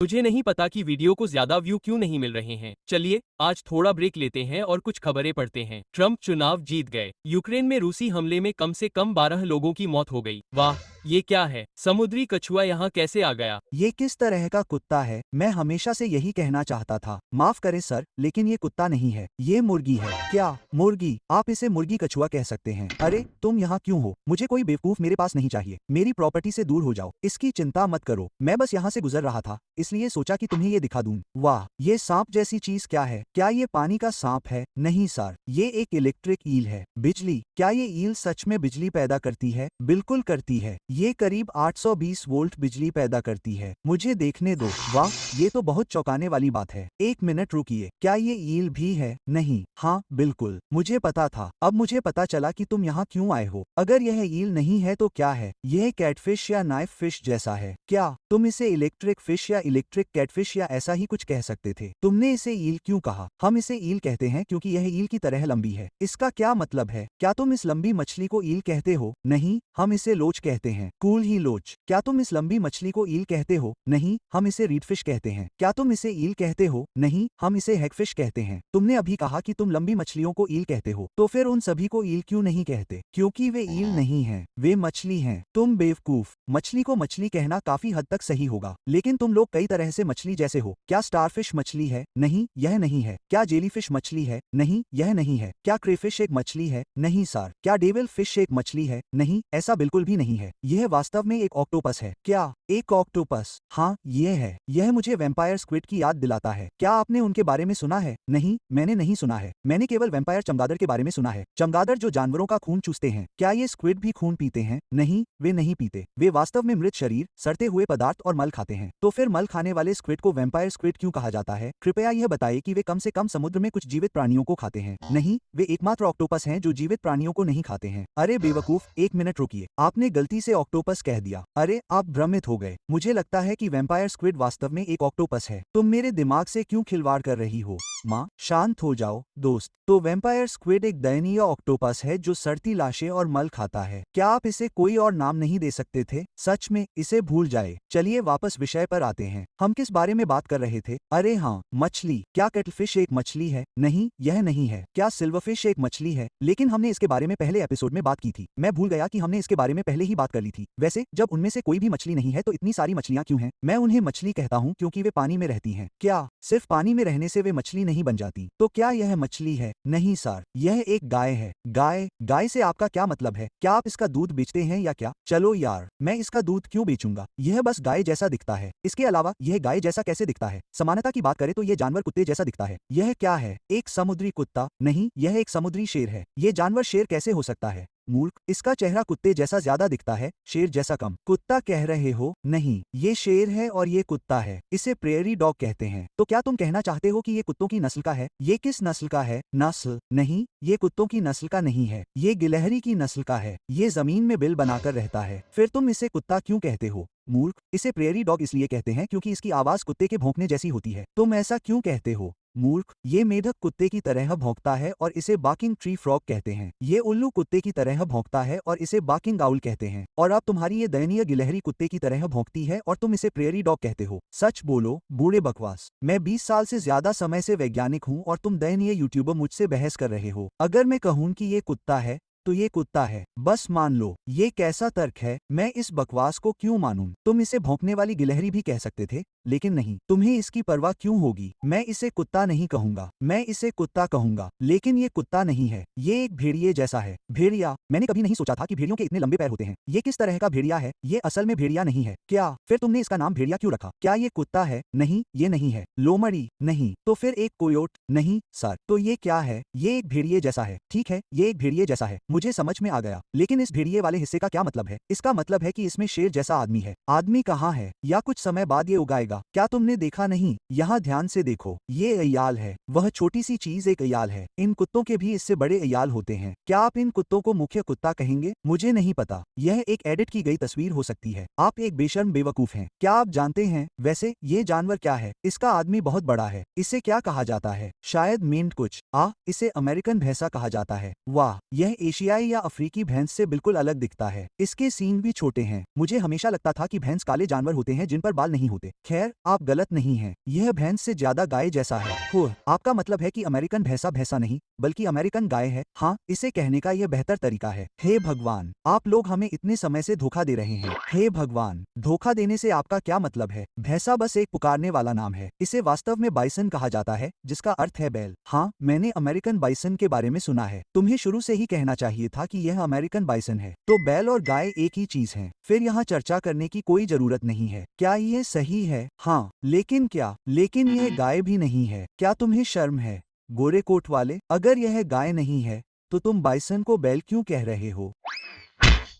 मुझे नहीं पता कि वीडियो को ज्यादा व्यू क्यों नहीं मिल रहे हैं। चलिए आज थोड़ा ब्रेक लेते हैं और कुछ खबरें पढ़ते हैं। ट्रंप चुनाव जीत गए। यूक्रेन में रूसी हमले में कम से कम 12 लोगों की मौत हो गई। वाह, ये क्या है? समुद्री कछुआ यहाँ कैसे आ गया? ये किस तरह का कुत्ता है? मैं हमेशा से यही कहना चाहता था। माफ करें सर, लेकिन ये कुत्ता नहीं है, ये मुर्गी है। क्या मुर्गी? आप इसे मुर्गी कछुआ कह सकते हैं। अरे तुम यहाँ क्यों हो? मुझे कोई बेवकूफ मेरे पास नहीं चाहिए। मेरी प्रॉपर्टी से दूर हो जाओ। इसकी चिंता मत करो, मैं बस यहाँ से गुजर रहा था, इसलिए सोचा कि तुम्हें ये दिखा दूं। वाह, ये सांप जैसी चीज क्या है? क्या ये पानी का सांप है? नहीं सर, ये एक इलेक्ट्रिक ईल है। बिजली? क्या ये ईल सच में बिजली पैदा करती है? बिल्कुल करती है। ये करीब 820 वोल्ट बिजली पैदा करती है। मुझे देखने दो। वाह, ये तो बहुत चौंकाने वाली बात है। एक मिनट रुकिए, क्या ये ईल भी है? नहीं। हाँ बिल्कुल, मुझे पता था। अब मुझे पता चला कि तुम यहाँ क्यों आए हो। अगर यह ईल नहीं है तो क्या है? यह कैटफिश या नाइफ फिश जैसा है। क्या तुम इसे इलेक्ट्रिक फिश या इलेक्ट्रिक कैटफिश या ऐसा ही कुछ कह सकते थे? तुमने इसे ईल क्यों कहा? हम इसे ईल कहते हैं क्योंकि यह ईल की तरह लंबी है। इसका क्या मतलब है? क्या तुम इस लंबी मछली को ईल कहते हो? नहीं, हम इसे लोच कहते हैं। कूल ही लोच। क्या तुम इस लंबी मछली को ईल कहते हो? नहीं, हम इसे रीडफिश कहते हैं। क्या तुम इसे ईल कहते हो? नहीं, हम इसे हैगफिश कहते हैं। तुमने अभी कहा कि तुम लंबी मछलियों को ईल कहते हो, तो फिर उन सभी को ईल क्यों नहीं कहते? क्योंकि वे ईल नहीं हैं, वे मछली हैं। तुम बेवकूफ। मछली को मछली कहना काफी हद तक सही होगा, लेकिन तुम लोग कई तरह से मछली जैसे हो। क्या स्टारफिश मछली है? नहीं, यह नहीं है। क्या जेलीफिश मछली है? नहीं, यह नहीं है। क्या क्रेफिश एक मछली है? नहीं सर। क्या डेविल फिश एक मछली है? नहीं, ऐसा बिल्कुल भी नहीं है। यह वास्तव में एक ऑक्टोपस है। क्या एक ऑक्टोपस? हाँ यह है। यह मुझे वैम्पायर स्क्विड की याद दिलाता है। क्या आपने उनके बारे में सुना है? नहीं, मैंने नहीं सुना है। मैंने केवल वैम्पायर चमगादड़ के बारे में सुना है। चमगादड़ जो जानवरों का खून चूसते हैं। क्या ये स्क्विड भी खून पीते हैं? नहीं, वे नहीं पीते। वे वास्तव में मृत शरीर, सड़ते हुए पदार्थ और मल खाते हैं। तो फिर मल खाने वाले स्क्विड को वैम्पायर स्क्विड क्यों कहा जाता है? कृपया यह बताइए कि वे कम से कम समुद्र में कुछ जीवित प्राणियों को खाते हैं। नहीं, वे एकमात्र ऑक्टोपस हैं जो जीवित प्राणियों को नहीं खाते हैं। अरे बेवकूफ, एक मिनट रुकिए। आपने गलती से ऑक्टोपस कह दिया। अरे आप भ्रमित हो गए। मुझे लगता है कि वैम्पायर स्क्विड वास्तव में एक ऑक्टोपस है। तुम मेरे दिमाग से क्यों खिलवाड़ कर रही हो? माँ, शांत हो जाओ दोस्त। तो वैम्पायर स्क्विड एक दयनीय ऑक्टोपस है जो सड़ती लाशें और मल खाता है। क्या आप इसे कोई और नाम नहीं दे सकते थे? सच में, इसे भूल जाए। चलिए वापस विषय पर आते हैं। हम किस बारे में बात कर रहे थे? अरे हाँ, मछली। क्या कैटलफिश एक मछली है? नहीं, यह नहीं है। क्या सिल्वरफिश एक मछली है? लेकिन हमने इसके बारे में पहले एपिसोड में बात की थी। मैं भूल गया कि हमने इसके बारे में पहले ही बात कर ली थी। वैसे जब उनमें से कोई भी मछली नहीं है तो इतनी सारी मछलियां क्यों हैं? मैं उन्हें मछली कहता हूँ क्योंकि वे पानी में रहती हैं। क्या सिर्फ पानी में रहने से वे मछली नहीं बन जाती? तो क्या यह मछली है? नहीं सर, यह एक गाय है। गाय? गाय से आपका क्या मतलब है? क्या आप इसका दूध बेचते हैं या क्या? चलो यार, मैं इसका दूध क्यों बेचूंगा? यह बस गाय जैसा दिखता है। इसके अलावा यह गाय जैसा कैसे दिखता है? समानता की बात करें तो यह जानवर कुत्ते जैसा दिखता है। यह क्या है? एक समुद्री कुत्ता? नहीं, यह एक समुद्री शेर है। यह जानवर शेर कैसे हो सकता है? मूर्ख, इसका चेहरा कुत्ते जैसा ज्यादा दिखता है, शेर जैसा कम। कुत्ता कह रहे हो? नहीं, ये शेर है और ये कुत्ता है। इसे प्रेयरी डॉग कहते हैं। तो क्या तुम कहना चाहते हो कि ये कुत्तों की नस्ल का है? ये किस नस्ल का है? नस्ल? नहीं, ये कुत्तों की नस्ल का नहीं है। ये गिलहरी की नस्ल का है। ये जमीन में बिल बनाकर रहता है। फिर तुम इसे कुत्ता क्यों कहते हो? मूर्ख, इसे प्रेयरी डॉग इसलिए कहते हैं क्योंकि इसकी आवाज कुत्ते के भौंकने जैसी होती है। तुम ऐसा क्यों कहते हो? मूर्ख, ये मेढक कुत्ते की तरह भौंकता है और इसे बाकिंग ट्री फ्रॉग कहते हैं। ये उल्लू कुत्ते की तरह भौंकता है और इसे बाकिंग आउल कहते हैं। और अब तुम्हारी ये दयनीय गिलहरी कुत्ते की तरह भौंकती है और तुम इसे प्रेयरी डॉग कहते हो। सच बोलो, बूढ़े बकवास। मैं 20 साल से ज्यादा समय से वैज्ञानिक हूँ और तुम दयनीय यूट्यूबर मुझसे बहस कर रहे हो। अगर मैं कहूँ कि ये कुत्ता है तो ये कुत्ता है, बस मान लो। ये कैसा तर्क है? मैं इस बकवास को क्यों मानूं? तुम इसे भौंकने वाली गिलहरी भी कह सकते थे, लेकिन नहीं। तुम्हें इसकी परवाह क्यों होगी? मैं इसे कुत्ता नहीं कहूंगा, मैं इसे कुत्ता कहूंगा। लेकिन ये कुत्ता नहीं है, ये एक भेड़िए जैसा है। भेड़िया? मैंने कभी नहीं सोचा था कि भेड़ियों के इतने लंबे पैर होते हैं। ये किस तरह का भेड़िया है? ये असल में भेड़िया नहीं है। क्या? फिर तुमने इसका नाम भेड़िया क्यों रखा? क्या ये कुत्ता है? नहीं, ये नहीं है। लोमड़ी? नहीं। तो फिर एक कोयोट? नहीं सर। तो ये क्या है? ये एक भेड़िए जैसा है। ठीक है, ये एक भेड़िए जैसा है, मुझे समझ में आ गया। लेकिन इस भेड़िए वाले हिस्से का क्या मतलब है? इसका मतलब है कि इसमें शेर जैसा आदमी है। आदमी कहाँ है? या कुछ समय बाद ये उगाएगा। क्या तुमने देखा नहीं? यहाँ ध्यान से देखो, ये अय्याल है। वह छोटी सी चीज एक अय्याल है। इन कुत्तों के भी इससे बड़े अय्याल होते हैं। क्या आप इन कुत्तों को मुख्य कुत्ता कहेंगे? मुझे नहीं पता, यह एक एडिट की गई तस्वीर हो सकती है। आप एक बेशर्म बेवकूफ हैं। क्या आप जानते हैं वैसे ये जानवर क्या है? इसका आदमी बहुत बड़ा है। इसे क्या कहा जाता है? शायद मेंढक कुछ। इसे अमेरिकन भैंसा कहा जाता है। वाह, यह एशिया एशियाई या अफ्रीकी भैंस से बिल्कुल अलग दिखता है। इसके सींग भी छोटे हैं। मुझे हमेशा लगता था कि भैंस काले जानवर होते हैं जिन पर बाल नहीं होते। खैर, आप गलत नहीं हैं। यह भैंस से ज्यादा गाय जैसा है। आपका मतलब है कि अमेरिकन भैंसा भैंसा नहीं बल्कि अमेरिकन गाय है। हाँ, इसे कहने का यह बेहतर तरीका है। हे भगवान, आप लोग हमें इतने समय से धोखा दे रहे हैं। हे भगवान, धोखा देने से आपका क्या मतलब है? भैंसा बस एक पुकारने वाला नाम है। इसे वास्तव में बाइसन कहा जाता है, जिसका अर्थ है बैल। हाँ, मैंने अमेरिकन बाइसन के बारे में सुना है। तुम्हें शुरू से ही कहना चाहिए था कि यह अमेरिकन बाइसन है। तो बैल और गाय एक ही चीज है। फिर यहाँ चर्चा करने की कोई जरूरत नहीं है। क्या यह सही है? हाँ, लेकिन क्या? लेकिन यह गाय भी नहीं है। क्या तुम्हें शर्म है? गोरे कोट वाले, अगर यह गाय नहीं है तो तुम बाइसन को बैल क्यों कह रहे हो?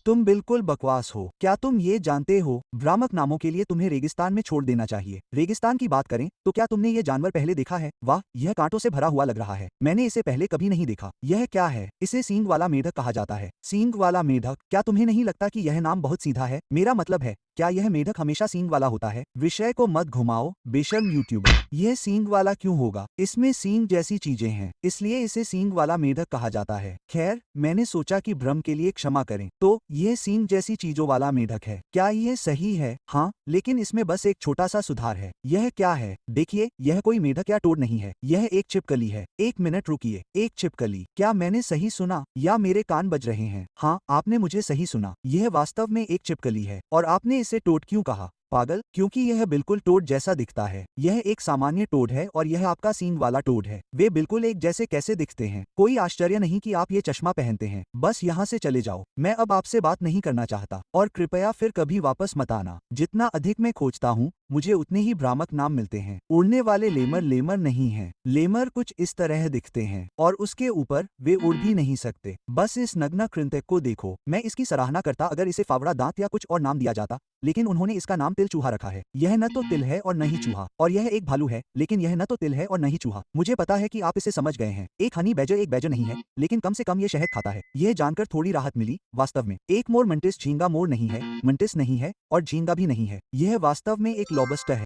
तुम बिल्कुल बकवास हो। क्या तुम ये जानते हो, भ्रामक नामों के लिए तुम्हें रेगिस्तान में छोड़ देना चाहिए। रेगिस्तान की बात करें तो क्या तुमने ये जानवर पहले देखा है? वाह, यह कांटों से भरा हुआ लग रहा है। मैंने इसे पहले कभी नहीं देखा। यह क्या है? इसे सींग वाला मेढक कहा जाता है। सींग वाला मेढक? क्या तुम्हें नहीं लगता कि यह नाम बहुत सीधा है? मेरा मतलब है, क्या यह मेढक हमेशा सींग वाला होता है? विषय को मत घुमाओ, बेशर्म यूट्यूबर। यह सींग वाला क्यों होगा? इसमें सींग जैसी चीजें हैं, इसलिए इसे सींग वाला मेढक कहा जाता है। खैर, मैंने सोचा कि भ्रम के लिए क्षमा करें। तो यह सींग जैसी चीजों वाला मेढक है। क्या यह सही है? हाँ, लेकिन इसमें बस एक छोटा सा सुधार है। यह क्या है? देखिए, यह कोई मेढक या टोड नहीं है। यह एक छिपकली है। एक मिनट रुकिए, एक छिपकली? क्या मैंने सही सुना या मेरे कान बज रहे हैं? हाँ, आपने मुझे सही सुना। यह वास्तव में एक छिपकली है। और आपने इसे टोड क्यों कहा? पागल, क्योंकि यह बिल्कुल टोड जैसा दिखता है। यह एक सामान्य टोड है और यह आपका सींग वाला टोड है। वे बिल्कुल एक जैसे कैसे दिखते हैं? कोई आश्चर्य नहीं कि आप ये चश्मा पहनते हैं। बस यहाँ से चले जाओ। मैं अब आपसे बात नहीं करना चाहता और कृपया फिर कभी वापस मत आना। जितना अधिक मैं खोजता हूँ, मुझे उतने ही भ्रामक नाम मिलते हैं। उड़ने वाले लेमर लेमर नहीं हैं। लेमर कुछ इस तरह दिखते हैं और उसके ऊपर वे उड़ भी नहीं सकते। बस इस नग्न कृंतक को देखो। मैं इसकी सराहना करता अगर इसे फावड़ा दांत या कुछ और नाम दिया जाता, लेकिन उन्होंने इसका नाम तिल चूहा रखा है। यह न तो तिल है और न ही चूहा, और यह एक भालू है, लेकिन यह न तो तिल है और न ही चूहा। मुझे पता है कि आप इसे समझ गए हैं। एक हनी बैजर एक बैजर नहीं है, लेकिन कम से कम ये शहद खाता है। यह जानकर थोड़ी राहत मिली। वास्तव में एक मोर मंटिस झींगा मोर नहीं है, मंटिस नहीं है और झींगा भी नहीं है। यह वास्तव में एक लॉबस्टर है।